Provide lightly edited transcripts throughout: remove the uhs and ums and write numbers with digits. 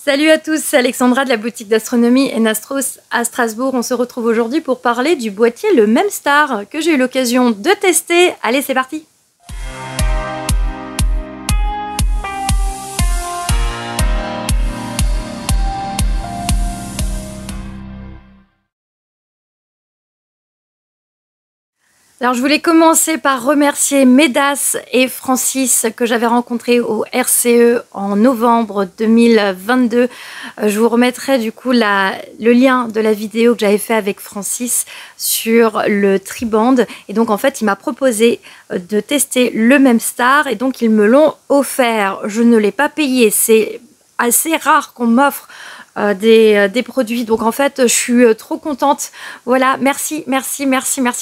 Salut à tous, c'est Alexandra de la boutique d'astronomie Enastros à Strasbourg. On se retrouve aujourd'hui pour parler du boîtier le Memstar que j'ai eu l'occasion de tester. Allez, c'est parti! Alors, je voulais commencer par remercier Médas et Francis que j'avais rencontrés au RCE en novembre 2022. Je vous remettrai du coup le lien de la vidéo que j'avais fait avec Francis sur le triband. Et donc, en fait, il m'a proposé de tester le Memstar et donc ils me l'ont offert. Je ne l'ai pas payé. C'est assez rare qu'on m'offre des produits, donc en fait je suis trop contente. Voilà, merci,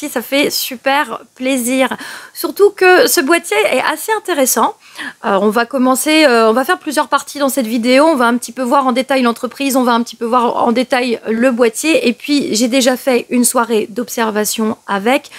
ça fait super plaisir, surtout que ce boîtier est assez intéressant. On va commencer, on va faire plusieurs parties dans cette vidéo. On va un petit peu voir en détail l'entreprise, on va un petit peu voir en détail le boîtier, et puis j'ai déjà fait une soirée d'observation avec.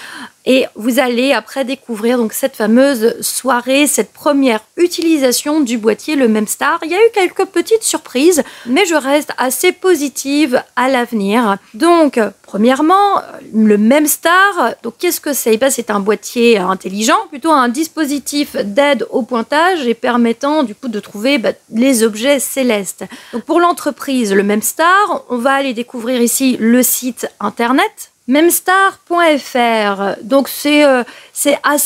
Et vous allez après découvrir donc cette fameuse soirée, cette première utilisation du boîtier, le Memstar. Il y a eu quelques petites surprises, mais je reste assez positive à l'avenir. Donc, premièrement, le Memstar, donc qu'est-ce que c'est? C'est un boîtier intelligent, plutôt un dispositif d'aide au pointage et permettant du coup de trouver les objets célestes. Donc pour l'entreprise, le Memstar, on va aller découvrir ici le site internet. Memstar.fr, donc c'est un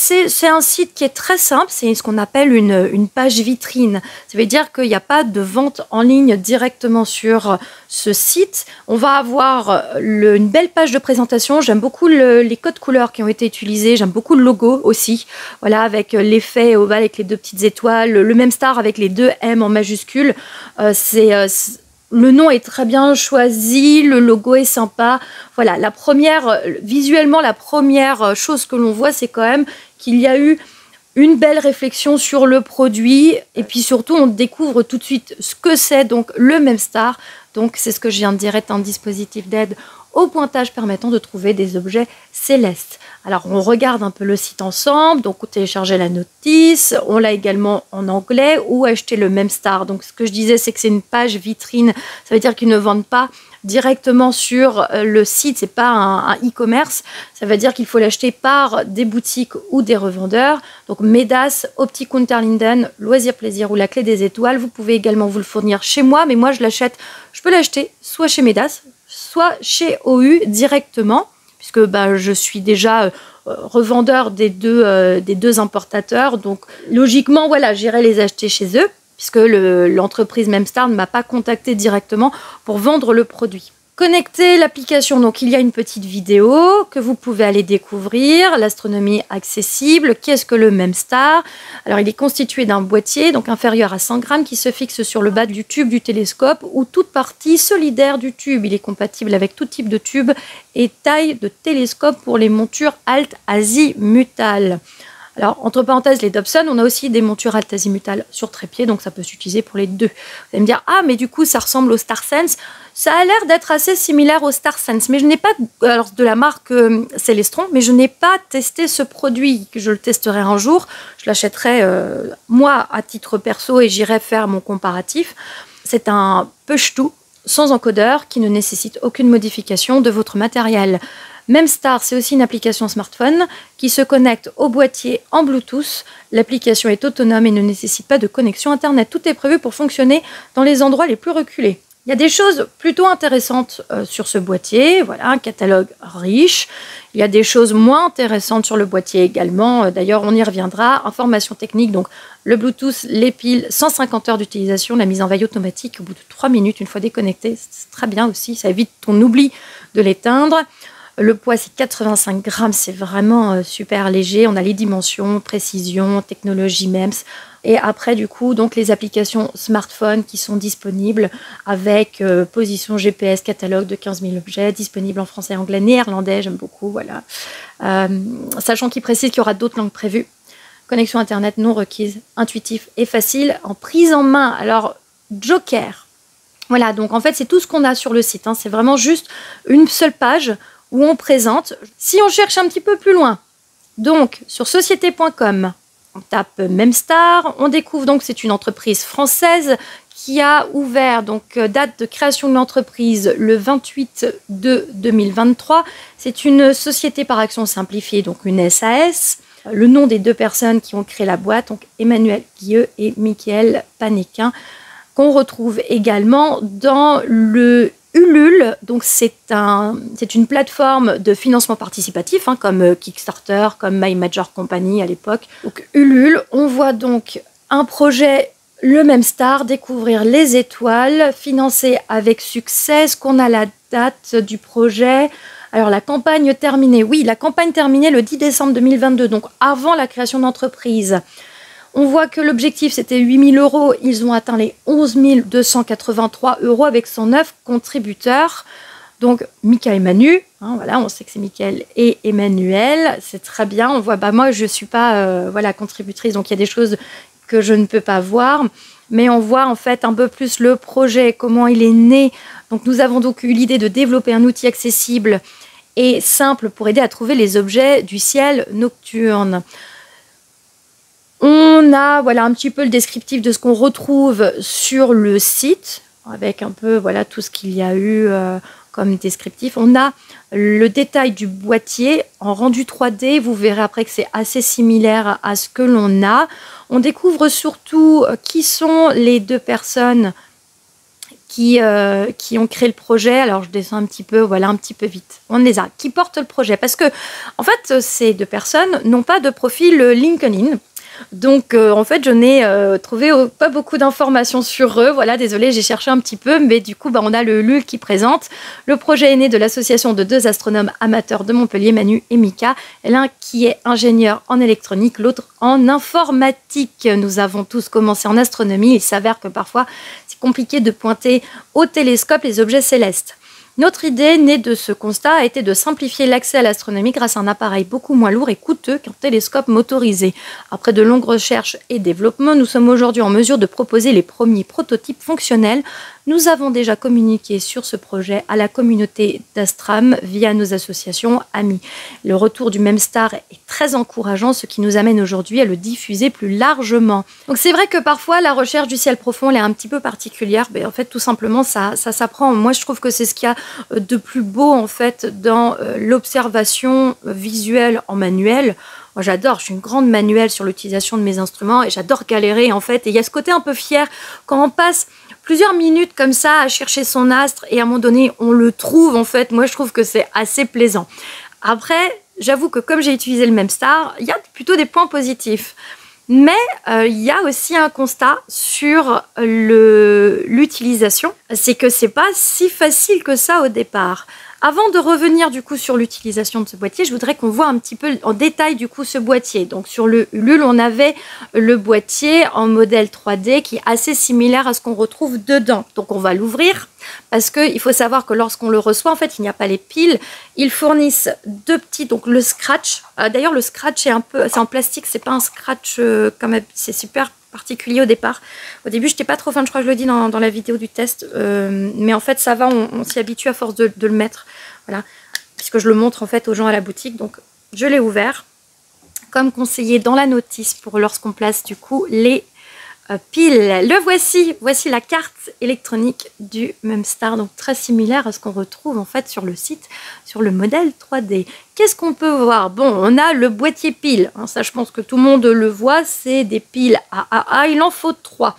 site qui est très simple, c'est ce qu'on appelle une page vitrine. Ça veut dire qu'il n'y a pas de vente en ligne directement sur ce site. On va avoir une belle page de présentation. J'aime beaucoup les codes couleurs qui ont été utilisés. J'aime beaucoup le logo aussi. Voilà, avec l'effet ovale avec les deux petites étoiles. Le Memstar avec les deux M en majuscule. Le nom est très bien choisi, le logo est sympa. Voilà, visuellement, la première chose que l'on voit, c'est quand même qu'il y a eu une belle réflexion sur le produit. Et puis surtout, on découvre tout de suite ce que c'est, donc le Memstar. Donc c'est ce que je viens de dire, est un dispositif d'aide au pointage permettant de trouver des objets célestes. Alors, on regarde un peu le site ensemble, donc télécharger la notice, on l'a également en anglais, ou acheter le Memstar. Donc, ce que je disais, c'est que c'est une page vitrine. Ça veut dire qu'ils ne vendent pas directement sur le site, c'est pas un e-commerce. Ça veut dire qu'il faut l'acheter par des boutiques ou des revendeurs. Donc, Médas, Optique Unterlinden, Loisirs Plaisir ou la Clé des Étoiles. Vous pouvez également vous le fournir chez moi, mais moi, je peux l'acheter soit chez Médas, soit chez OU directement, puisque je suis déjà revendeur des deux importateurs. Donc, logiquement, voilà, j'irai les acheter chez eux, puisque l'entreprise Memstar ne m'a pas contacté directement pour vendre le produit. Connecter l'application, donc il y a une petite vidéo que vous pouvez aller découvrir, l'astronomie accessible. Qu'est-ce que le Memstar? Alors il est constitué d'un boîtier donc inférieur à 100 grammes qui se fixe sur le bas du tube du télescope ou toute partie solidaire du tube. Il est compatible avec tout type de tube et taille de télescope pour les montures alt azimutales. Alors, entre parenthèses, les Dobson, on a aussi des montures alt azimutales sur trépied, donc ça peut s'utiliser pour les deux. Vous allez me dire, ah, mais du coup, ça ressemble au StarSense. Ça a l'air d'être assez similaire au StarSense, mais je n'ai pas, alors de la marque Celestron, mais je n'ai pas testé ce produit. Je le testerai un jour. Je l'achèterai, moi, à titre perso, et j'irai faire mon comparatif. C'est un push-to sans encodeur qui ne nécessite aucune modification de votre matériel. Memstar, c'est aussi une application smartphone qui se connecte au boîtier en Bluetooth. L'application est autonome et ne nécessite pas de connexion Internet. Tout est prévu pour fonctionner dans les endroits les plus reculés. Il y a des choses plutôt intéressantes sur ce boîtier. Voilà, un catalogue riche. Il y a des choses moins intéressantes sur le boîtier également. D'ailleurs, on y reviendra. Informations techniques, donc le Bluetooth, les piles, 150 heures d'utilisation, la mise en veille automatique au bout de 3 minutes une fois déconnecté. C'est très bien aussi, ça évite ton oubli de l'éteindre. Le poids, c'est 85 grammes, c'est vraiment super léger. On a les dimensions, précision, technologie MEMS. Et après, du coup, donc les applications smartphone qui sont disponibles avec position GPS, catalogue de 15 000 objets, disponible en français, anglais, néerlandais, j'aime beaucoup, voilà. Sachant qu'il précise qu'il y aura d'autres langues prévues. Connexion Internet non requise, intuitif et facile, en prise en main. Alors, Joker. Voilà, donc en fait, c'est tout ce qu'on a sur le site. C'est vraiment juste une seule page où on présente. Si on cherche un petit peu plus loin, donc sur société.com, on tape Memstar, on découvre donc que c'est une entreprise française qui a ouvert, donc date de création de l'entreprise le 28/2/2023. C'est une société par action simplifiée, donc une SAS. Le nom des deux personnes qui ont créé la boîte, donc Emmanuel Guilleux et Mickaël Panéquin, qu'on retrouve également dans le Ulule. Donc c'est une plateforme de financement participatif, comme Kickstarter, comme My Major Company à l'époque. Donc Ulule, on voit donc un projet, le Memstar, découvrir les étoiles, financé avec succès. Est-ce qu'on a la date du projet ? Alors la campagne terminée, oui, la campagne terminée le 10 décembre 2022, donc avant la création d'entreprise. On voit que l'objectif c'était 8 000 €, ils ont atteint les 11 283 € avec 109 contributeurs. Donc Mika et Manu, voilà, on sait que c'est Mickaël et Emmanuel, c'est très bien. On voit, moi je ne suis pas contributrice, donc il y a des choses que je ne peux pas voir. Mais on voit en fait un peu plus le projet, comment il est né. Donc nous avons donc eu l'idée de développer un outil accessible et simple pour aider à trouver les objets du ciel nocturne. On a un petit peu le descriptif de ce qu'on retrouve sur le site, avec un peu tout ce qu'il y a eu comme descriptif. On a le détail du boîtier en rendu 3D. Vous verrez après que c'est assez similaire à ce que l'on a. On découvre surtout qui sont les deux personnes qui ont créé le projet. Alors je descends un petit peu vite. On les a. Qui portent le projet? Parce que en fait, ces deux personnes n'ont pas de profil LinkedIn. Donc en fait, je n'ai trouvé pas beaucoup d'informations sur eux. Voilà, désolée, j'ai cherché un petit peu, mais du coup, on a le Ulule qui présente. Le projet est né de l'association de deux astronomes amateurs de Montpellier, Manu et Mika. L'un qui est ingénieur en électronique, l'autre en informatique. Nous avons tous commencé en astronomie. Il s'avère que parfois, c'est compliqué de pointer au télescope les objets célestes. Notre idée, née de ce constat, a été de simplifier l'accès à l'astronomie grâce à un appareil beaucoup moins lourd et coûteux qu'un télescope motorisé. Après de longues recherches et développements, nous sommes aujourd'hui en mesure de proposer les premiers prototypes fonctionnels. Nous avons déjà communiqué sur ce projet à la communauté d'Astram via nos associations amies. Le retour du Memstar est très encourageant, ce qui nous amène aujourd'hui à le diffuser plus largement. Donc c'est vrai que parfois la recherche du ciel profond elle est un petit peu particulière, mais en fait tout simplement ça s'apprend. Moi je trouve que c'est ce qu'il y a de plus beau en fait dans l'observation visuelle en manuel. Moi j'adore, je suis une grande manuelle sur l'utilisation de mes instruments et j'adore galérer en fait. Et il y a ce côté un peu fier quand on passe plusieurs minutes comme ça à chercher son astre et à un moment donné on le trouve en fait. Moi je trouve que c'est assez plaisant. Après, j'avoue que comme j'ai utilisé le Memstar, il y a plutôt des points positifs. Mais il y a aussi un constat sur l'utilisation, c'est que c'est pas si facile que ça au départ. Avant de revenir du coup sur l'utilisation de ce boîtier, je voudrais qu'on voit un petit peu en détail du coup ce boîtier. Donc sur le Ulule, on avait le boîtier en modèle 3D qui est assez similaire à ce qu'on retrouve dedans. Donc on va l'ouvrir parce qu'il faut savoir que lorsqu'on le reçoit, en fait, il n'y a pas les piles. Ils fournissent deux petits, donc le scratch. D'ailleurs, le scratch c'est en plastique, c'est pas un scratch quand même, c'est super particulier au départ. Au début, je n'étais pas trop fan, je crois que je le dis dans la vidéo du test, mais en fait, ça va, on s'y habitue à force de le mettre, voilà, puisque je le montre en fait aux gens à la boutique. Donc, je l'ai ouvert, comme conseillé dans la notice pour lorsqu'on place du coup les piles. Le voici la carte électronique du Memstar, donc très similaire à ce qu'on retrouve en fait sur le site, sur le modèle 3D. Qu'est-ce qu'on peut voir? Bon, on a le boîtier pile, ça je pense que tout le monde le voit, c'est des piles AAA, il en faut 3.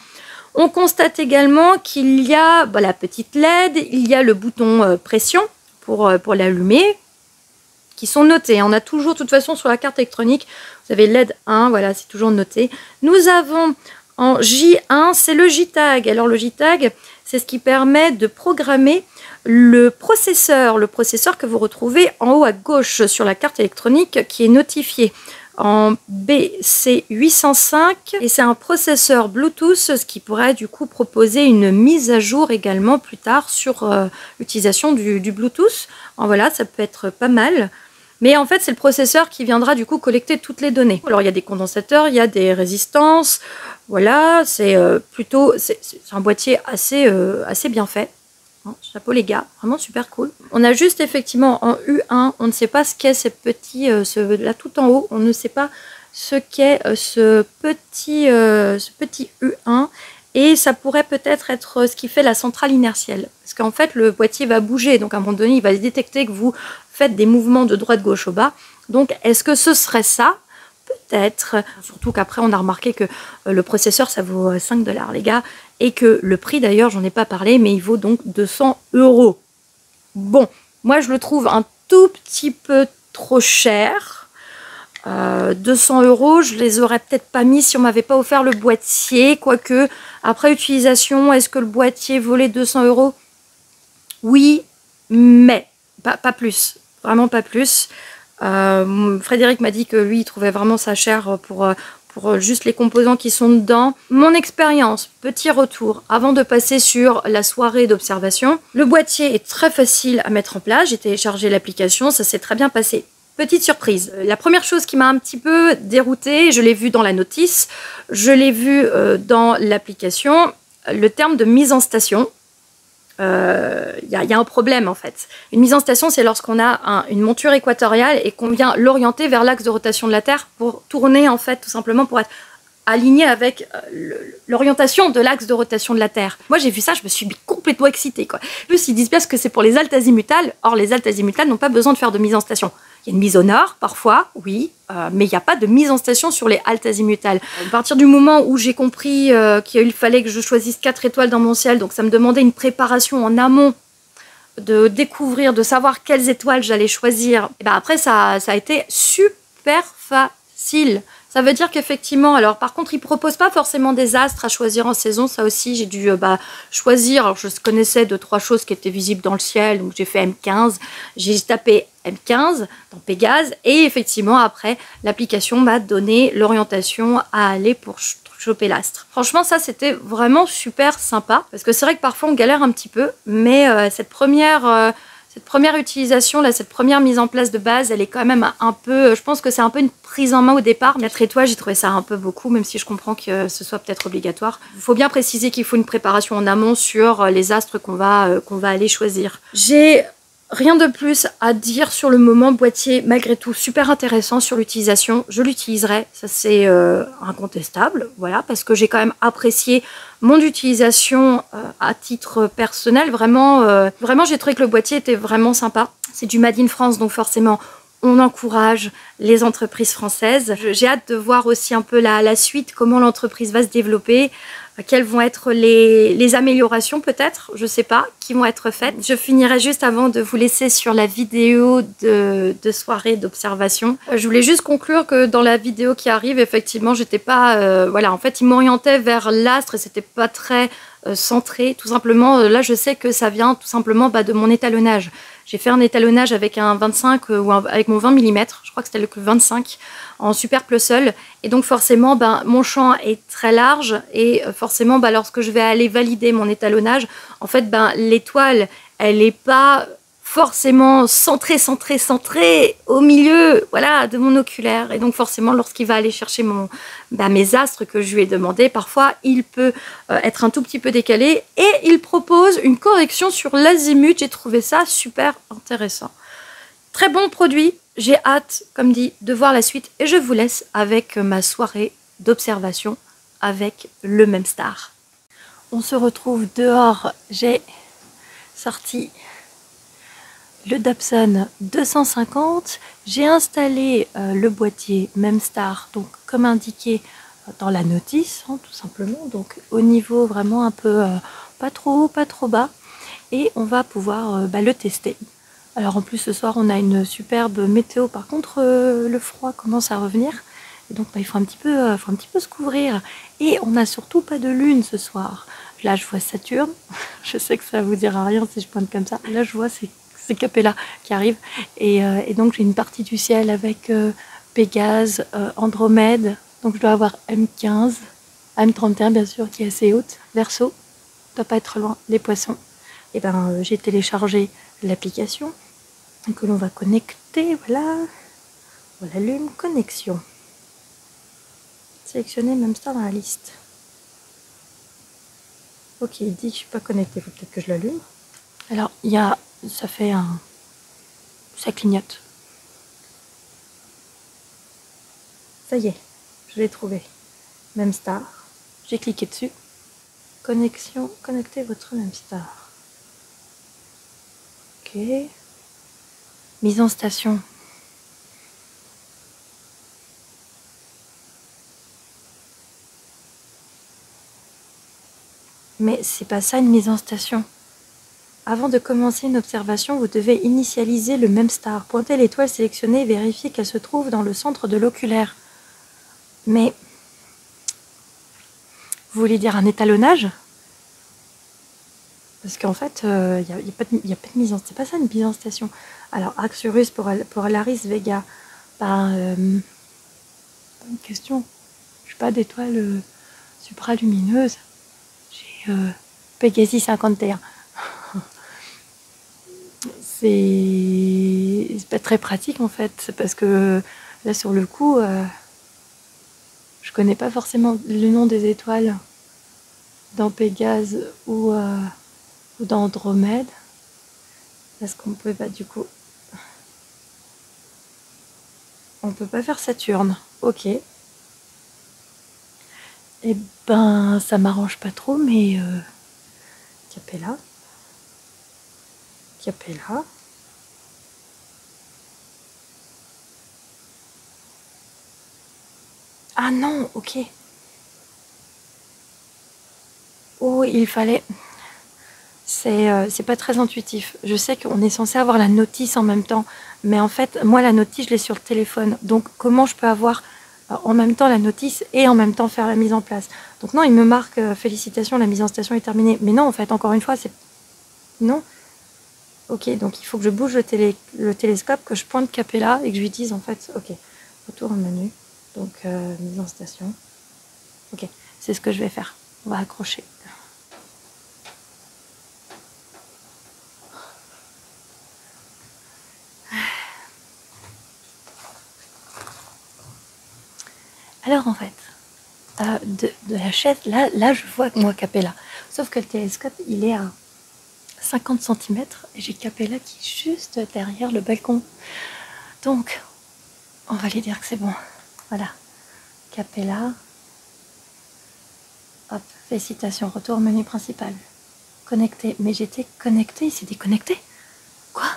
On constate également qu'il y a la petite LED, il y a le bouton pression pour l'allumer, qui sont notés. On a toujours, de toute façon, sur la carte électronique, vous avez LED 1, voilà, c'est toujours noté. Nous avons en J1, c'est le JTAG. Alors le JTAG, c'est ce qui permet de programmer le processeur que vous retrouvez en haut à gauche sur la carte électronique qui est notifié en BC805 et c'est un processeur Bluetooth, ce qui pourrait du coup proposer une mise à jour également plus tard sur l'utilisation du Bluetooth. Voilà, ça peut être pas mal. Mais en fait, c'est le processeur qui viendra du coup collecter toutes les données. Alors, il y a des condensateurs, il y a des résistances. Voilà, c'est un boîtier assez bien fait. Chapeau les gars, vraiment super cool. On a juste effectivement en U1, on ne sait pas ce qu'est ces petits, là tout en haut, on ne sait pas ce qu'est ce petit U1. et ça pourrait peut-être être ce qui fait la centrale inertielle. Parce qu'en fait, le boîtier va bouger, donc à un moment donné, il va détecter que vous faites des mouvements de droite-gauche au bas. Donc, est-ce que ce serait ça? Peut-être. Surtout qu'après, on a remarqué que le processeur, ça vaut 5 $, les gars, et que le prix, d'ailleurs, j'en ai pas parlé, mais il vaut donc 200 €. Bon, moi, je le trouve un tout petit peu trop cher. 200 €, je les aurais peut-être pas mis si on m'avait pas offert le boîtier, quoique après utilisation, est-ce que le boîtier valait 200 €? Oui, mais pas plus, vraiment pas plus. Frédéric m'a dit que lui, il trouvait vraiment ça cher pour juste les composants qui sont dedans. Mon expérience, petit retour, avant de passer sur la soirée d'observation. Le boîtier est très facile à mettre en place. J'ai téléchargé l'application, ça s'est très bien passé. Petite surprise, la première chose qui m'a un petit peu déroutée, je l'ai vu dans la notice, je l'ai vu dans l'application, le terme de mise en station. Y a un problème en fait. Une mise en station, c'est lorsqu'on a une monture équatoriale et qu'on vient l'orienter vers l'axe de rotation de la Terre pour tourner en fait, tout simplement pour être aligné avec l'orientation de l'axe de rotation de la Terre. Moi j'ai vu ça, je me suis complètement excitée quoi. En plus ils disent bien que c'est pour les altes azimutales, or les altes azimutales n'ont pas besoin de faire de mise en station. Il y a une mise au nord, parfois, oui, mais il n'y a pas de mise en station sur les altes azimutales. À partir du moment où j'ai compris qu'il fallait que je choisisse 4 étoiles dans mon ciel, donc ça me demandait une préparation en amont de découvrir, de savoir quelles étoiles j'allais choisir. Et ben après, ça a été super facile. Ça veut dire qu'effectivement, alors par contre, ils ne proposent pas forcément des astres à choisir en saison. Ça aussi, j'ai dû choisir. Alors, je connaissais 2-3 choses qui étaient visibles dans le ciel. Donc, j'ai fait M15. J'ai tapé M15 dans Pégase. Et effectivement, après, l'application m'a donné l'orientation à aller pour choper l'astre. Franchement, ça, c'était vraiment super sympa. Parce que c'est vrai que parfois, on galère un petit peu. Mais cette première utilisation, là, cette première mise en place de base, elle est quand même un peu... Je pense que c'est un peu une prise en main au départ. 4 étoiles, j'ai trouvé ça un peu beaucoup, même si je comprends que ce soit peut-être obligatoire. Il faut bien préciser qu'il faut une préparation en amont sur les astres qu'on va aller choisir. J'ai rien de plus à dire sur le moment. Boîtier, malgré tout, super intéressant sur l'utilisation. Je l'utiliserai, ça c'est incontestable, voilà, parce que j'ai quand même apprécié mon utilisation à titre personnel. Vraiment, j'ai trouvé que le boîtier était vraiment sympa. C'est du Made in France, donc forcément, on encourage les entreprises françaises. J'ai hâte de voir aussi un peu la suite, comment l'entreprise va se développer, quelles vont être les améliorations peut-être, je sais pas, qui vont être faites. Je finirai juste avant de vous laisser sur la vidéo de soirée d'observation. Je voulais juste conclure que dans la vidéo qui arrive, effectivement, j'étais pas... voilà, en fait, il m'orientait vers l'astre et c'était pas très centré. Tout simplement, là, je sais que ça vient tout simplement de mon étalonnage. J'ai fait un étalonnage avec un 25 ou avec mon 20 mm, je crois que c'était le 25, en super seul. Et donc forcément, mon champ est très large et forcément, lorsque je vais aller valider mon étalonnage, en fait, l'étoile, elle n'est pas forcément centrée au milieu, voilà, de mon oculaire. Et donc forcément, lorsqu'il va aller chercher mes astres que je lui ai demandé, parfois, il peut être un tout petit peu décalé. Et il propose une correction sur l'azimut. J'ai trouvé ça super intéressant. Très bon produit. J'ai hâte, comme dit, de voir la suite. Et je vous laisse avec ma soirée d'observation avec le Memstar. On se retrouve dehors. J'ai sorti le Dobson 250, j'ai installé le boîtier Memstar, donc comme indiqué dans la notice, tout simplement, donc au niveau vraiment un peu pas trop haut, pas trop bas, et on va pouvoir le tester. Alors en plus ce soir on a une superbe météo, par contre le froid commence à revenir, et donc il faut un petit peu se couvrir, et on n'a surtout pas de lune ce soir. Là je vois Saturne, je sais que ça vous dira rien si je pointe comme ça, là je vois c'est Capella qui arrive, et donc j'ai une partie du ciel avec Pégase, Andromède, donc je dois avoir M15, M31 bien sûr qui est assez haute, Verseau, doit pas être loin, les poissons. Et j'ai téléchargé l'application que l'on va connecter, voilà, on l'allume, connexion, sélectionner Memstar dans la liste. Ok, il dit que je suis pas connectée, faut peut-être que je l'allume. Alors il y a, ça clignote. Ça y est, je l'ai trouvé. Memstar. J'ai cliqué dessus. Connexion, connectez votre hamster. Ok. Mise en station. Mais c'est pas ça une mise en station. Avant de commencer une observation, vous devez initialiser le même star. Pointez l'étoile sélectionnée et vérifiez qu'elle se trouve dans le centre de l'oculaire. Mais vous voulez dire un étalonnage? Parce qu'en fait, il n'y a pas de mise en station. C'est pas ça une mise en station. Alors, Axurus pour Laris Vega. Bonne question. Je n'ai pas d'étoile supralumineuse. J'ai Pegasi 51. C'est pas très pratique en fait. Parce que là, sur le coup, je connais pas forcément le nom des étoiles dans Pégase ou dans Andromède. Est-ce qu'on peut pas du coup... On peut pas faire Saturne. Ok. Eh ben, ça m'arrange pas trop, mais... Capella. Capella. Ah non, ok. Oh, il fallait... C'est pas très intuitif. Je sais qu'on est censé avoir la notice en même temps, mais en fait, moi, la notice, je l'ai sur le téléphone. Donc, comment je peux avoir en même temps la notice et en même temps faire la mise en place? Donc non, il me marque félicitations, la mise en station est terminée. Mais non, en fait, encore une fois, c'est... Non. Ok, donc il faut que je bouge le télescope, que je pointe Capella et que je lui dise, en fait, ok, retour au menu. Donc, mise en station. Ok, c'est ce que je vais faire. On va accrocher. Alors en fait, de la chaise, là je vois moi Capella. Sauf que le télescope, il est à 50 cm et j'ai Capella qui est juste derrière le balcon. Donc, on va lui dire que c'est bon. Voilà. Capella. Hop, félicitations, retour au menu principal. Connecté. Mais j'étais connecté, il s'est déconnecté. Quoi?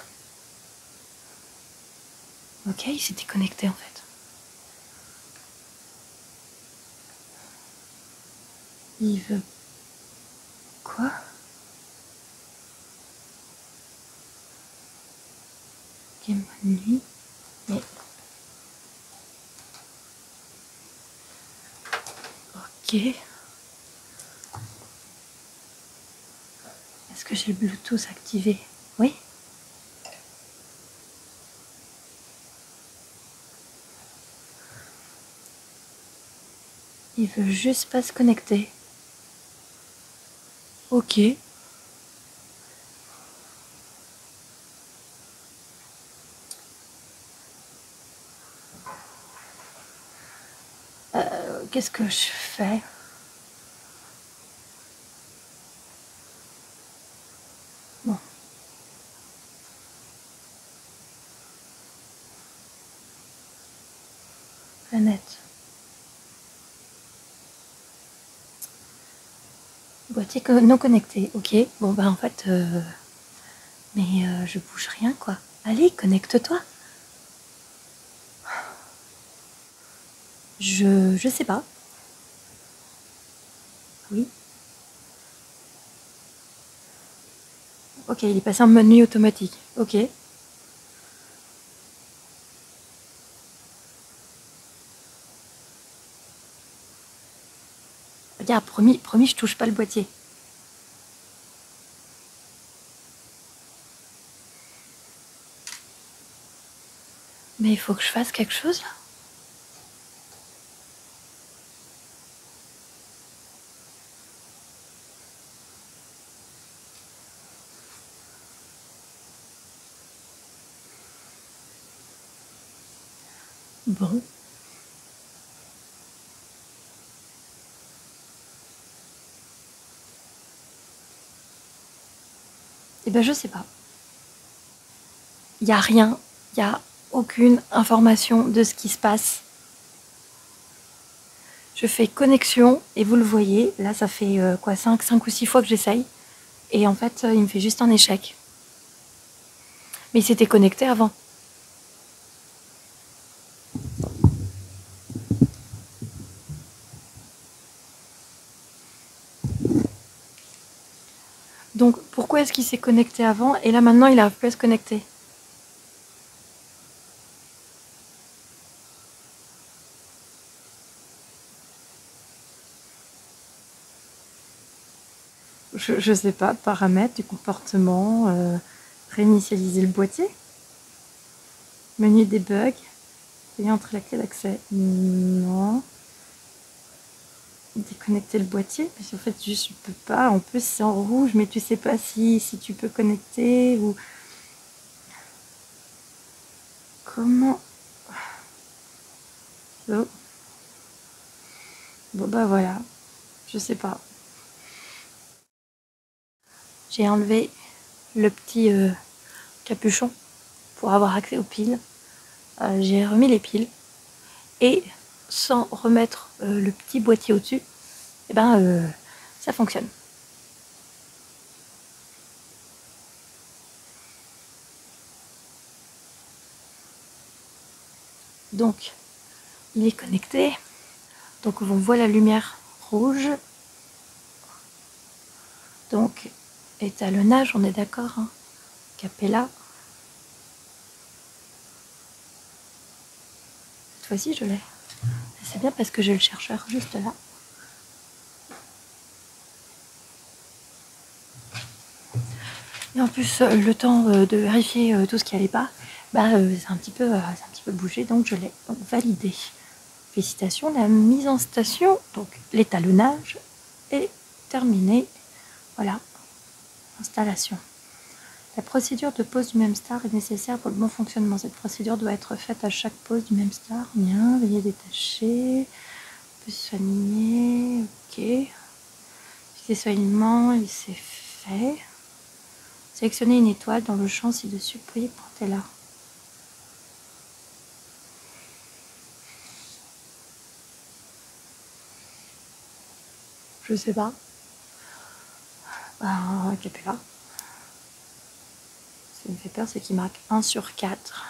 Ok, il s'est déconnecté en fait. Il veut... Quoi? Game nuit. Mais... Ok. Est-ce que j'ai le Bluetooth activé? Oui. Il veut juste pas se connecter. Ok. Qu'est-ce que je fais? Bon. Planète. Boîtier non connecté. Ok. Bon bah en fait... Mais je bouge rien quoi. Allez, connecte-toi. Je sais pas. Oui. Ok, il est passé en menu automatique. Ok. Regarde, promis, je touche pas le boîtier. Mais il faut que je fasse quelque chose là. Bon. Eh ben je sais pas. Il y a rien. Il y a aucune information de ce qui se passe. Je fais connexion et vous le voyez, là ça fait quoi, 5 ou 6 fois que j'essaye. Et en fait, il me fait juste un échec. Mais il s'était connecté avant. Donc pourquoi est-ce qu'il s'est connecté avant et là maintenant il n'arrive plus à se connecter? Je sais pas, paramètres du comportement, réinitialiser le boîtier, menu debug, payer entre la clé d'accès, non, déconnecter le boîtier, parce qu'en fait je peux pas, en plus c'est en rouge, mais tu sais pas si tu peux connecter ou comment. Oh. Bon bah voilà, je sais pas. J'ai enlevé le petit capuchon pour avoir accès aux piles. J'ai remis les piles et sans remettre le petit boîtier au-dessus, et ben ça fonctionne. Donc il est connecté. Donc on voit la lumière rouge. Donc étalonnage, on est d'accord, hein. Capella. Cette fois-ci je l'ai. C'est bien parce que j'ai le chercheur juste là. Et en plus le temps de vérifier tout ce qui allait pas, c'est un petit peu bougé, donc je l'ai validé. Félicitations, la mise en station, donc l'étalonnage est terminé. Voilà, installation. La procédure de pose du memstar est nécessaire pour le bon fonctionnement. Cette procédure doit être faite à chaque pose du memstar. Bien, veuillez détacher. Peut soigner, ok. Fixer soignement, il s'est fait. Sélectionnez une étoile dans le champ ci-dessus, puis pointez-la. Je sais pas. Capella. Ce qui me fait peur, c'est qu'il marque 1 sur 4.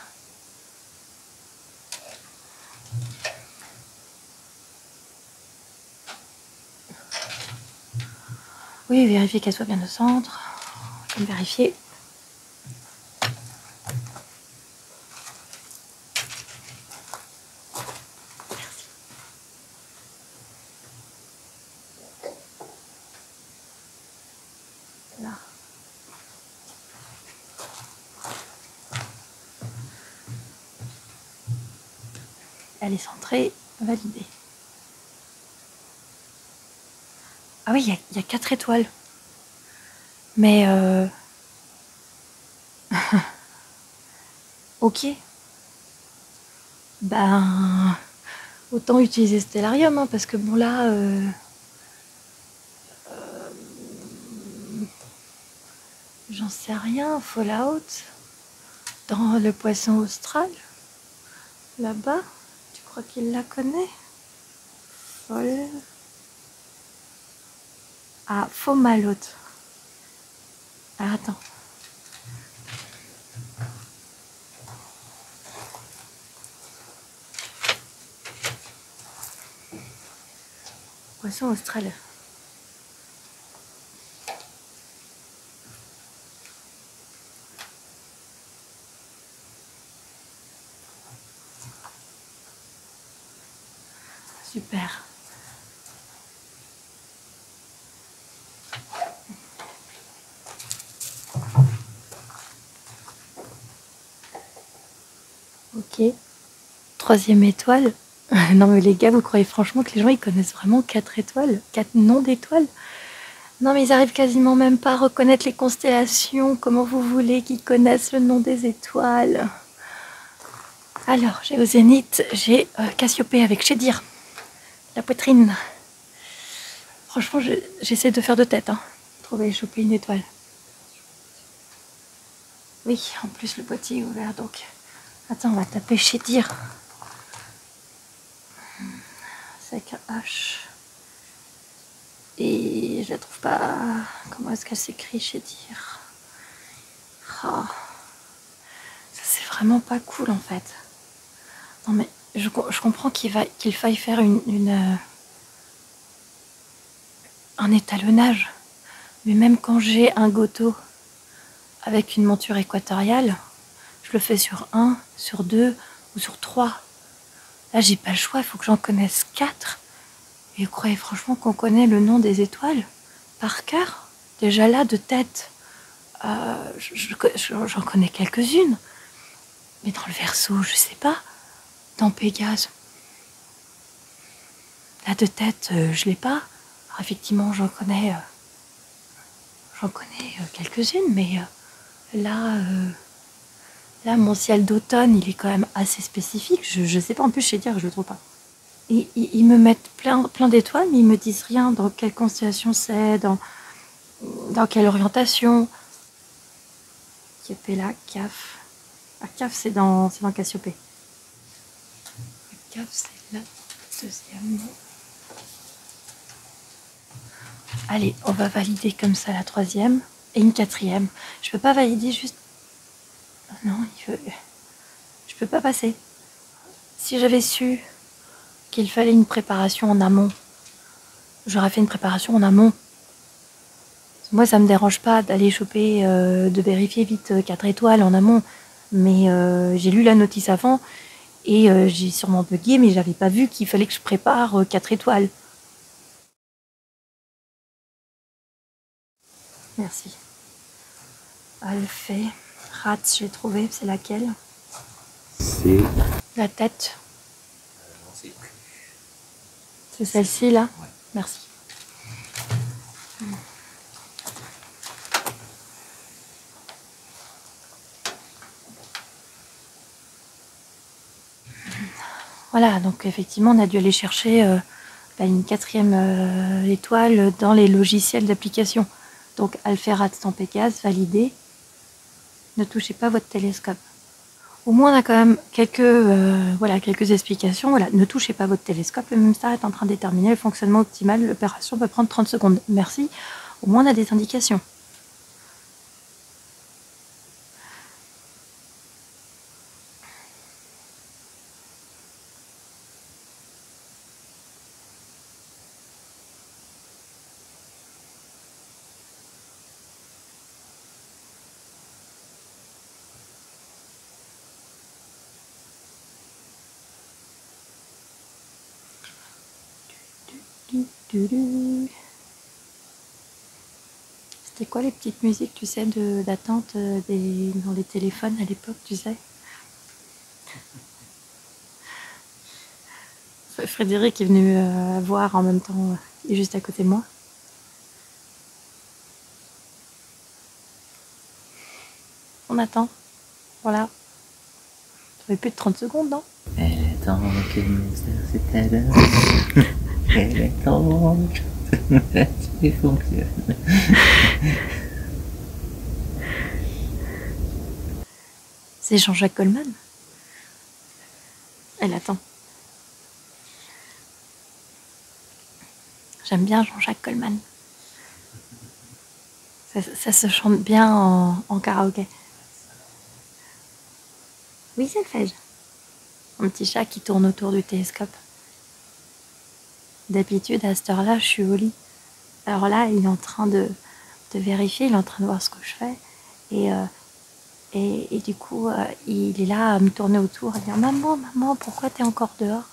Oui, vérifier qu'elle soit bien au centre. Comme vérifier. Merci. Là. Elle est centrée, validée. Ah oui, il y a 4 étoiles. Mais ok. Ben, autant utiliser Stellarium, hein, parce que bon là, j'en sais rien. Fallout, dans le poisson austral, là-bas, tu crois qu'il la connaît? Folle. Ah, Fomalhaute. Ah, attends. Poisson austral. Super. Ok. 3e étoile. Non mais les gars, vous croyez franchement que les gens ils connaissent vraiment 4 étoiles? 4 noms d'étoiles? Non mais ils arrivent quasiment même pas à reconnaître les constellations. Comment vous voulez qu'ils connaissent le nom des étoiles? Alors, j'ai au zénith, j'ai Cassiopée avec Chédir. La poitrine. Franchement, j'essaie de faire de tête. Hein. Trouver et choper une étoile. Oui, en plus le boîtier est ouvert, donc... Attends, on va taper Chédir. avec un H. Et je la trouve pas... Comment est-ce qu'elle s'écrit chez Dire? Oh. Ça c'est vraiment pas cool en fait. Non mais je comprends qu'il faille faire un étalonnage. Mais même quand j'ai un Goto avec une monture équatoriale, je le fais sur 1, sur 2 ou sur 3. Là j'ai pas le choix, il faut que j'en connaisse 4. Et vous croyez franchement qu'on connaît le nom des étoiles par cœur? Déjà là, de tête, j'en connais quelques-unes. Mais dans le Verseau, je sais pas. Dans Pégase, là de tête, je l'ai pas. Alors, effectivement, j'en connais quelques-unes, mais là, mon ciel d'automne, il est quand même assez spécifique. Je sais pas, en plus, je sais dire, je le trouve pas. Ils me mettent plein d'étoiles, mais ils me disent rien dans quelle constellation c'est, dans quelle orientation. Kepela, Caf. Ah, Caf, c'est dans Cassiopée. Caf, c'est la deuxième. Allez, on va valider comme ça la troisième et une quatrième. Je peux pas valider juste... Non, je peux pas passer. Si j'avais su qu'il fallait une préparation en amont, j'aurais fait une préparation en amont. Moi, ça me dérange pas d'aller choper, de vérifier vite 4 étoiles en amont. Mais j'ai lu la notice avant et j'ai sûrement bugué, mais j'avais pas vu qu'il fallait que je prépare 4 étoiles. Merci. Alphée. Rats, j'ai trouvé. C'est laquelle? C'est... La tête. Non, c'est plus. C'est celle-ci, là? Ouais. Merci. Voilà, donc effectivement, on a dû aller chercher une 4e étoile dans les logiciels d'application. Donc, Alphée-Rats dans Pégase, validé. Ne touchez pas votre télescope. Au moins, on a quand même quelques explications. Voilà, ne touchez pas votre télescope. Le MemStar est en train de déterminer le fonctionnement optimal. L'opération peut prendre 30 secondes. Merci. Au moins, on a des indications. C'était quoi les petites musiques, tu sais, d'attente dans les téléphones à l'époque, tu sais? Frédéric est venu voir en même temps, il est juste à côté de moi. On attend. Voilà. Ça fait plus de 30 secondes, non? Elle attend que le mystère s'étale. Elle attend que ça fonctionne. C'est Jean-Jacques Goldman. Elle attend. J'aime bien Jean-Jacques Goldman. Ça se chante bien en karaoké. Oui, c'est le fait. Un petit chat qui tourne autour du télescope. D'habitude, à cette heure-là, je suis au lit. Alors là, il est en train de vérifier, il est en train de voir ce que je fais. Et du coup, il est là à me tourner autour, à dire « Maman, maman, pourquoi t'es encore dehors ?»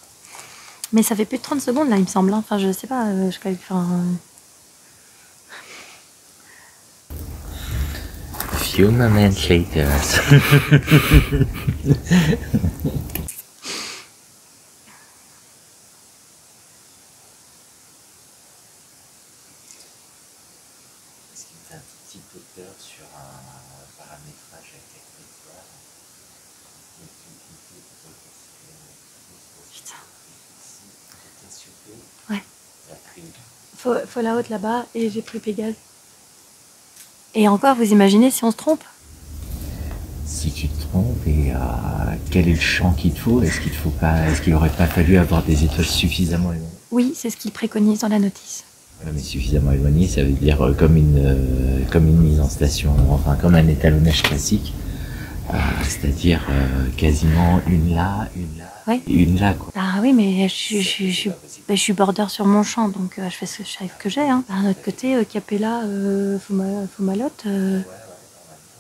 Mais ça fait plus de 30 secondes, là, il me semble. Enfin, je sais pas, Few moments later. Est-ce qu'il me fait un petit peu peur sur un paramétrage avec la étoile? Putain. Ouais. Faut la haute là-bas et j'ai pris Pégase. Et encore, vous imaginez si on se trompe? Si tu te trompes, et quel est le champ qu'il te faut? Est-ce qu'il n'aurait pas fallu avoir des étoiles suffisamment éloignées? Oui, c'est ce qu'ils préconisent dans la notice. Mais suffisamment éloigné, ça veut dire comme une mise en station, enfin comme un étalonnage classique. C'est-à-dire quasiment une là, Ouais. et une là, quoi. Ah oui, mais je suis border sur mon champ, donc je fais ce que j'ai. Hein. D'un autre côté, Capella, Foumalotte,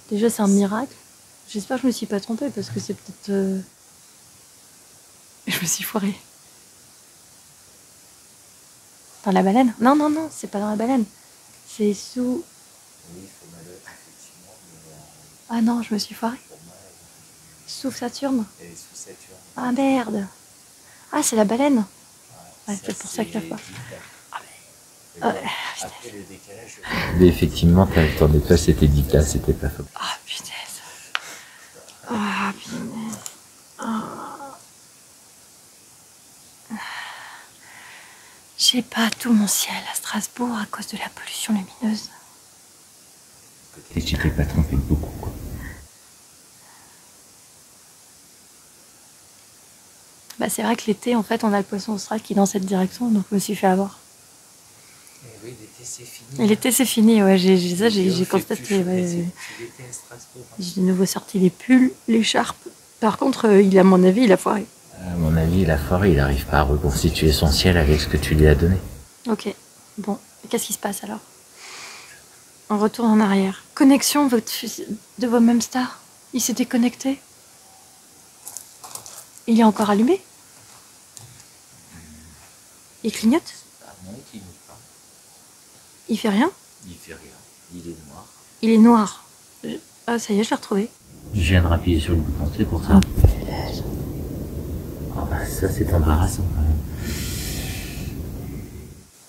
déjà c'est un miracle. J'espère que je me suis pas trompée parce que c'est peut-être... Je me suis foirée. Dans la baleine? Non, non, non, c'est pas dans la baleine. C'est sous... Ah non, je me suis foirée. Sous Saturne. Ah merde. Ah, c'est la baleine. Ouais, c'est pour ça que je la vois. Mais effectivement, ton étoile c'était 10 places, c'était pas faux. Ah punaise. Ah punaise. Ah. J'ai pas tout mon ciel à Strasbourg à cause de la pollution lumineuse. Et tu t'es pas trompé de beaucoup, quoi. Bah c'est vrai que l'été, en fait, on a le poisson austral qui est dans cette direction, donc je me suis fait avoir. Et oui, l'été c'est fini. Et l'été c'est fini, ouais, j'ai constaté. Ouais. J'ai de nouveau sorti les pulls, l'écharpe. Par contre, à mon avis, il a foiré. À mon avis, la forêt, il n'arrive pas à reconstituer son ciel avec ce que tu lui as donné. Ok, bon, qu'est-ce qui se passe alors? On retourne en arrière. Connexion de vos mêmes stars. Il s'est déconnecté. Il est encore allumé. Il clignote. Il fait rien. Il fait rien. Il est noir. Il est noir. Ah, ça y est, je l'ai retrouvé. Je viens de rappuyer sur le bouton, c'est pour ça. Oh, bah, ça, c'est embarrassant.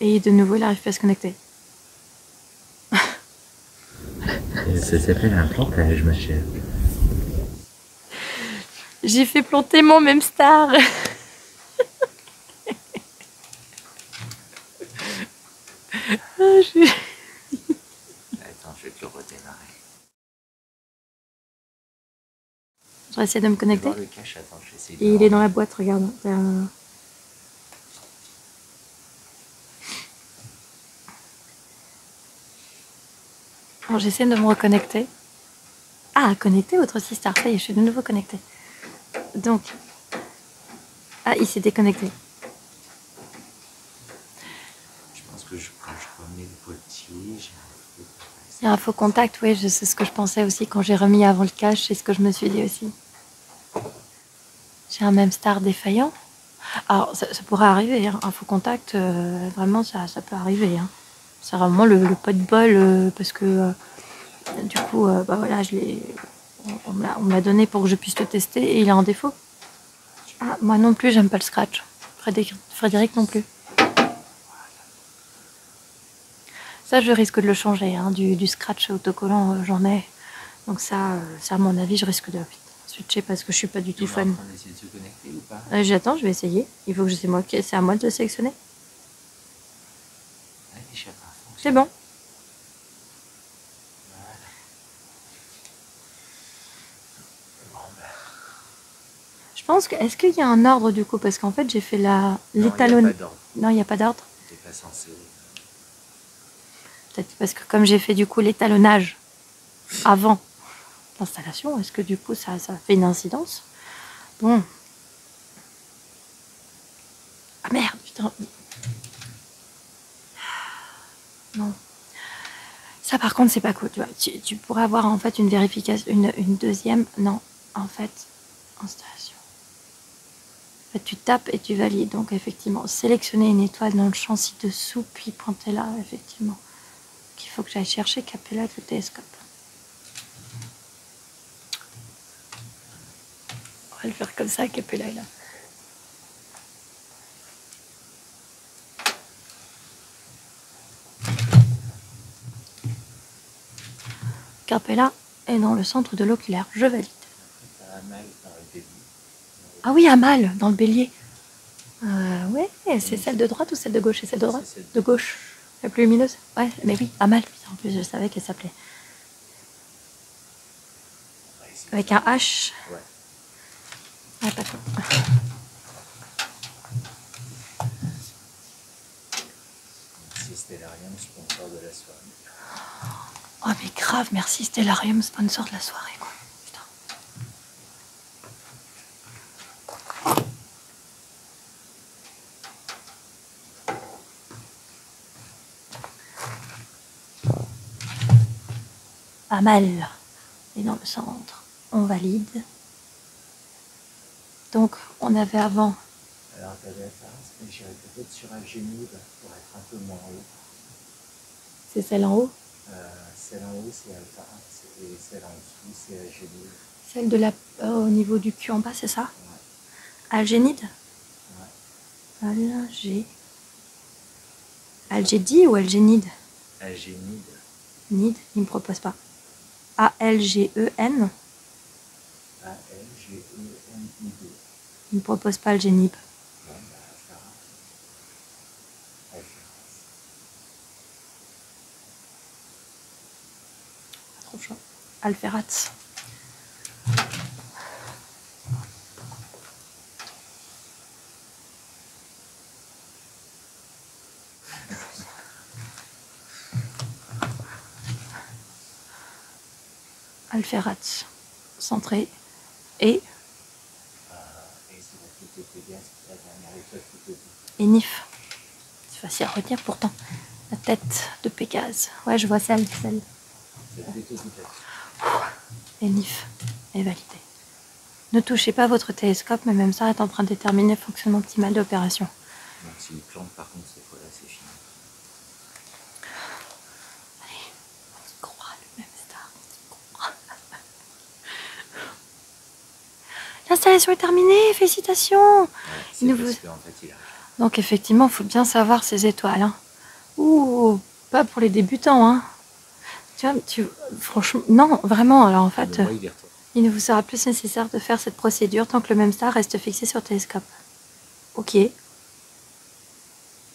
Et de nouveau, il n'arrive pas à se connecter. Ça s'appelle un plantage, ma chère. J'ai fait planter mon même star. Attends, je vais te le redémarrer. Je vais essayer de me connecter. Le cache, attends, je vais essayer de Et il est dans la boîte, regarde. Bon, j'essaie de me reconnecter. Ah, connecter votre sister. Ça y est, je suis de nouveau connectée. Donc. Ah, il s'est déconnecté. Je pense que quand je remets le potier, j'ai un faux. Il y a un faux contact, oui, c'est ce que je pensais aussi. Quand j'ai remis avant le cache, c'est ce que je me suis dit aussi. J'ai un même star défaillant. Alors, ça pourrait arriver, hein. Un faux contact, vraiment, ça peut arriver. Hein. C'est vraiment le pas de bol, parce que du coup, bah voilà, on me l'a donné pour que je puisse le tester et il est en défaut. Ah, moi non plus, j'aime pas le scratch. Frédéric non plus. Ça, je risque de le changer, hein, du scratch autocollant, j'en ai. Donc ça, à mon avis, je risque de switcher parce que je suis pas du tout fan. J'attends, je vais essayer. Il faut que c'est à moi de le sélectionner. C'est bon. Je pense que est-ce qu'il y a un ordre du coup parce qu'en fait j'ai fait l'étalonnage. Non, il n'y a pas d'ordre. Peut-être parce que comme j'ai fait du coup l'étalonnage avant l'installation, est-ce que du coup ça fait une incidence? Bon. Ah merde, putain. Non. Ça par contre c'est pas cool. Tu pourrais avoir en fait une vérification, une deuxième. Non, en fait, installation. En fait, tu tapes et tu valides. Donc effectivement, sélectionner une étoile dans le champ ci-dessous, puis pointer là, effectivement. Donc, il faut que j'aille chercher Capella avec le télescope. On va le faire comme ça, Capella est là. Capella est dans le centre de l'oculaire. Je valide. Ah oui, Amal, dans le bélier. Ouais, c'est celle de droite ou celle de gauche? C'est celle de droite? De gauche. La plus lumineuse? Ouais, mais oui, Amal. Putain, en plus, je savais qu'elle s'appelait. Avec un H. Ouais, pas trop. Stellarium, sponsor de la soirée. Oh mais grave, merci Stellarium, sponsor de la soirée, quoi. Putain. Pas mal. Et dans le centre, on valide. Donc, on avait avant. Alors, tu avais Alpharas, mais j'irais peut-être sur Algénide pour être un peu moins haut. C'est celle en haut? Celle en haut, c'est Alpharas, et celle en dessous, c'est Algénide. Celle de la, au niveau du cul en bas, c'est ça? Ouais. Algénide? Ouais. Algédi ou Algénide? Algénide. Nid, il me propose pas. A-L-G-E-N. A-L-G-E-N-I-D. Il me propose pas Algénib. Bon, bah, Alpharas. Pas trop chaud. Alferat. Alferat. Centré. Et Enif. C'est facile à retenir pourtant. La tête de Pégase. Ouais, je vois celle. Enif est validé. Ne touchez pas votre télescope, mais même ça est en train de déterminer le fonctionnement optimal de l'opération. Donc s'il plante, par contre, cette fois-là, c'est fini. Allez, on y croit, le même star. On y croit. L'installation est terminée, félicitations. Ouais, c'est parce vous... qu'en fait, il arrive. Donc effectivement, il faut bien savoir ces étoiles. Hein. Ouh, pas pour les débutants. Hein. Franchement, non, vraiment. Alors en fait, il ne vous sera plus nécessaire de faire cette procédure tant que le même star reste fixé sur le télescope. Ok.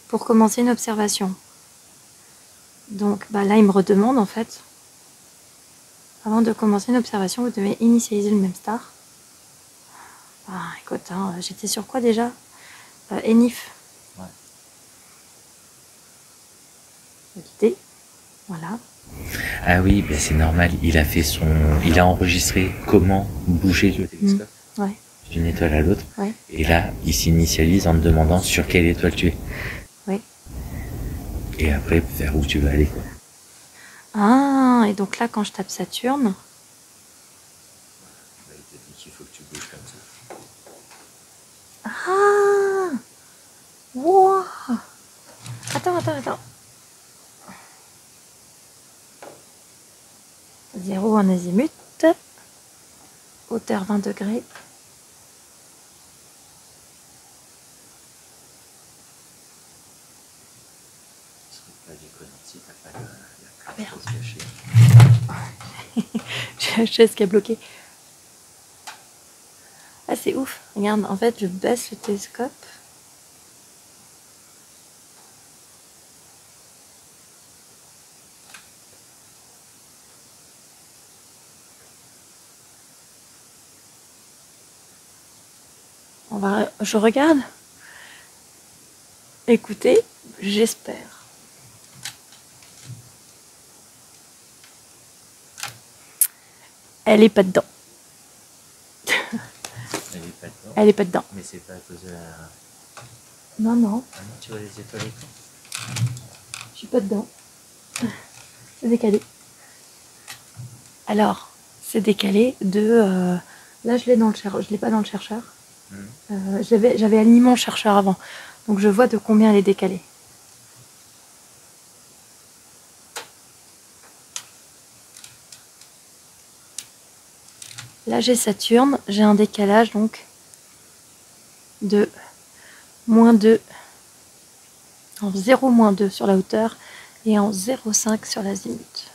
Pour commencer une observation. Donc bah là, il me redemande en fait. Avant de commencer une observation, vous devez initialiser le même star. Ah, écoute, hein, j'étais sur quoi déjà? Enif. Ouais. Validé. Voilà. Ah oui, ben c'est normal, il a enregistré comment bouger le télescope Ouais. d'une étoile à l'autre. Ouais. Et là, il s'initialise en te demandant sur quelle étoile tu es. Oui. Et après, vers où tu veux aller. Ah, et donc là, quand je tape Saturne... Bah, il te dit qu'il faut que tu bouges comme ça. Ah, wow. Attends. 0 en azimut. Hauteur 20 degrés. Pas déconnant si t'as pas Ah merde. caché. J'ai la chaise qui a bloqué. Ah, c'est ouf. Regarde, en fait, je baisse le télescope. Je regarde. Écoutez, j'espère. Elle est pas dedans. Elle est pas dedans. Mais c'est pas à cause de la... Non. Ah non, tu vois les étoiles et tout. Je suis pas dedans. C'est décalé. Alors, c'est décalé de... là, je l'ai dans le chercheur. Je l'ai pas dans le chercheur. J'avais aligné mon chercheur avant. Donc, je vois de combien elle est décalée. Là, j'ai Saturne. J'ai un décalage, donc, de -2. En 0-2 sur la hauteur et en 0,5 sur l'azimut.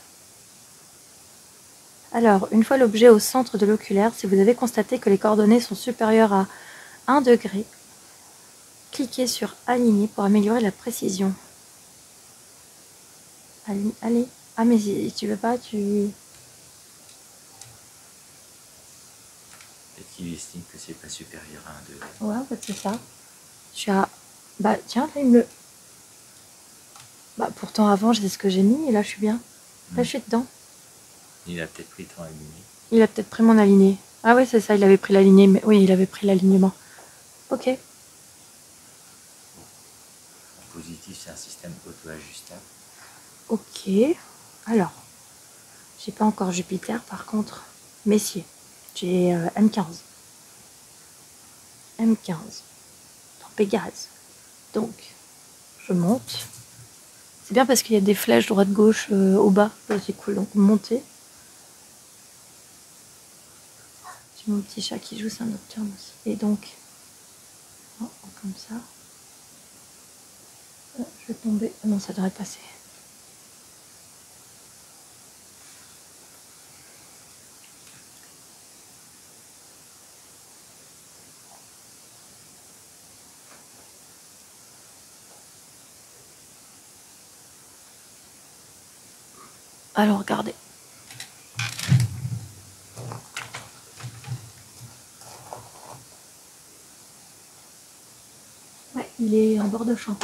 Alors, une fois l'objet au centre de l'oculaire, si vous avez constaté que les coordonnées sont supérieures à 1 degré, cliquez sur Aligner pour améliorer la précision. Allez. Ah, mais si tu veux pas, tu... Peut-être qu'il estime que c'est pas supérieur à 1 degré. Ouais, en fait, c'est ça. Je suis à... Bah, tiens, là, il me Bah, pourtant, avant, c'est ce que j'ai mis, et là, je suis bien. Là, je suis dedans. Il a peut-être pris ton aligné. Il a peut-être pris mon aligné. Ah ouais, c'est ça, il avait pris l'aligné. Mais oui, il avait pris l'alignement. Ok. En positif, c'est un système auto-ajustable. Ok. Alors, j'ai pas encore Jupiter, par contre, Messier. J'ai M15. M15. Dans Pégase. Donc, je monte. C'est bien parce qu'il y a des flèches droite-gauche au bas. C'est cool. Donc, monter. J'ai mon petit chat qui joue, c'est un nocturne aussi. Et donc, oh, comme ça. Je vais tomber. Ah non, ça devrait passer. Alors, regardez. Ouais, il est en bord de champ.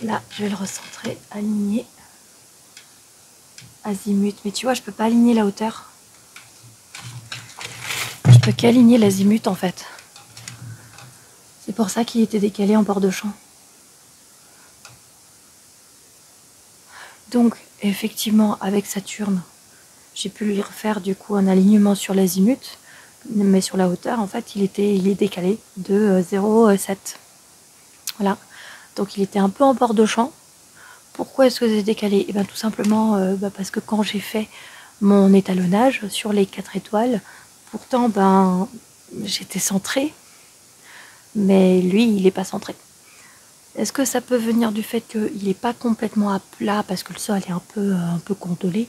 Là, je vais le recentrer, aligner. Azimut. Mais tu vois, je peux pas aligner la hauteur. Je peux qu'aligner l'azimut, en fait. C'est pour ça qu'il était décalé en bord de champ. Donc, effectivement, avec Saturne, j'ai pu lui refaire du coup un alignement sur l'azimut, mais sur la hauteur, en fait, il est décalé de 0,7. Voilà. Donc, il était un peu en bord de champ. Pourquoi est-ce que c'est décalé? Eh bien, tout simplement parce que quand j'ai fait mon étalonnage sur les 4 étoiles, pourtant, j'étais centrée, mais lui, il n'est pas centré. Est-ce que ça peut venir du fait qu'il n'est pas complètement à plat parce que le sol est un peu condolé?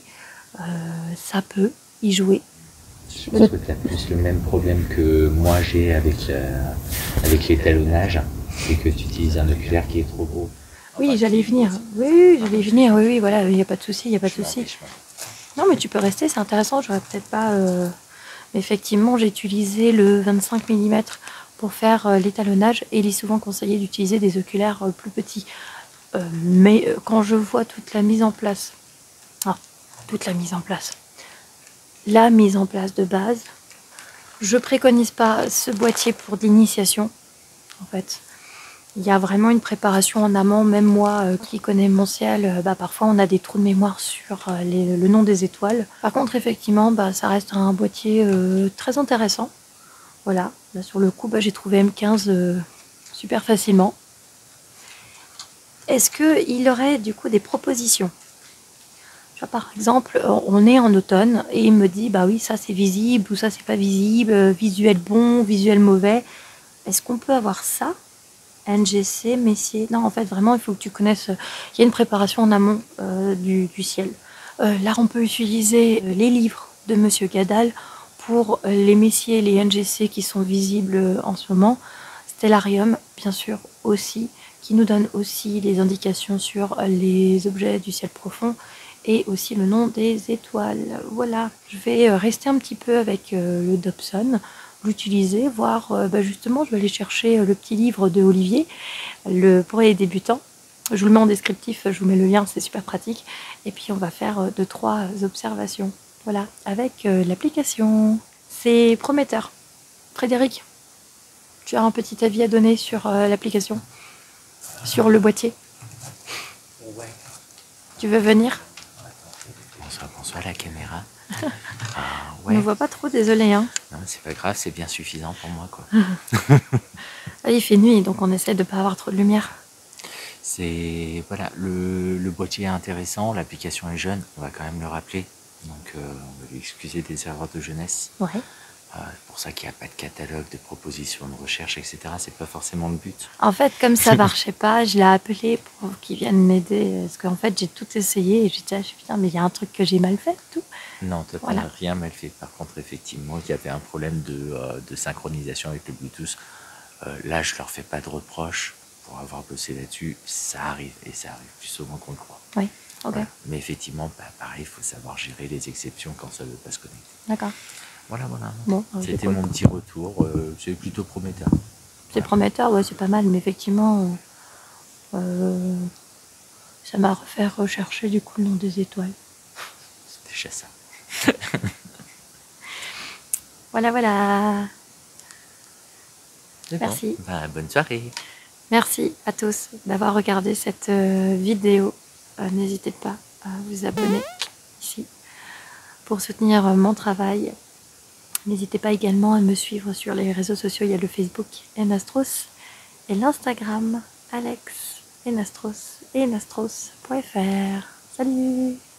Ça peut y jouer. Je pense que tu as plus le même problème que moi j'ai avec l'étalonnage, c'est que tu utilises un oculaire qui est trop gros. Oui, j'allais venir. Oui, j'allais venir. Oui, voilà, il n'y a pas de souci, il n'y a pas de souci. Non, mais tu peux rester, c'est intéressant. J'aurais peut-être pas. Mais effectivement, j'ai utilisé le 25 mm pour faire l'étalonnage et il est souvent conseillé d'utiliser des oculaires plus petits. Mais quand je vois toute la mise en place, la mise en place de base, je préconise pas ce boîtier pour l'initiation. En fait, il y a vraiment une préparation en amont. Même moi qui connais mon ciel, parfois on a des trous de mémoire sur le nom des étoiles. Par contre, effectivement, ça reste un boîtier très intéressant. Voilà, là sur le coup, j'ai trouvé M15 super facilement. Est-ce qu'il aurait du coup des propositions? Par exemple, on est en automne et il me dit oui, ça c'est visible ou ça c'est pas visible, visuel bon, visuel mauvais. Est-ce qu'on peut avoir ça? NGC, Messier. Non, en fait, vraiment, il faut que tu connaisses. Il y a une préparation en amont du ciel. Là, on peut utiliser les livres de Monsieur Gadal pour les Messier et les NGC qui sont visibles en ce moment. Stellarium, bien sûr, aussi, qui nous donne aussi des indications sur les objets du ciel profond et aussi le nom des étoiles. Voilà, je vais rester un petit peu avec le Dobson, l'utiliser, voir justement, je vais aller chercher le petit livre de Olivier, pour les débutants. Je vous le mets en descriptif, je vous mets le lien, c'est super pratique. Et puis on va faire 2-3 observations. Voilà, avec l'application. C'est prometteur. Frédéric, tu as un petit avis à donner sur l'application? Sur le boîtier? Ouais. Tu veux venir? Bonsoir la caméra. On ne voit pas trop, désolé. Hein. Non, mais c'est pas grave, c'est bien suffisant pour moi, quoi. Il fait nuit, donc on essaie de ne pas avoir trop de lumière. C'est voilà, le boîtier est intéressant, l'application est jeune, on va quand même le rappeler. Donc on va lui excuser des erreurs de jeunesse. Ouais. C'est pour ça qu'il n'y a pas de catalogue, de propositions de recherche, etc. C'est pas forcément le but. En fait, comme ça marchait pas, je l'ai appelé pour qu'il vienne m'aider. Parce qu'en fait, j'ai tout essayé et j'ai dit, putain, mais il y a un truc que j'ai mal fait, tout. Non, toi, t'as rien mal fait. Par contre, effectivement, il y avait un problème de synchronisation avec le Bluetooth. Là, je leur fais pas de reproches pour avoir bossé là-dessus. Ça arrive, et ça arrive plus souvent qu'on le croit. Oui, ok. Voilà. Mais effectivement, pareil, il faut savoir gérer les exceptions quand ça ne veut pas se connecter. D'accord. Voilà. Bon, c'était mon petit retour. C'est plutôt prometteur. C'est prometteur, ouais, c'est pas mal, mais effectivement, ça m'a fait rechercher du coup le nom des étoiles. C'est déjà ça. Voilà, voilà. C'est Merci. bon. Bonne soirée. Merci à tous d'avoir regardé cette vidéo. N'hésitez pas à vous abonner ici pour soutenir mon travail. N'hésitez pas également à me suivre sur les réseaux sociaux. Il y a le Facebook Enastros et l'Instagram Alex Enastros et enastros.fr. Salut!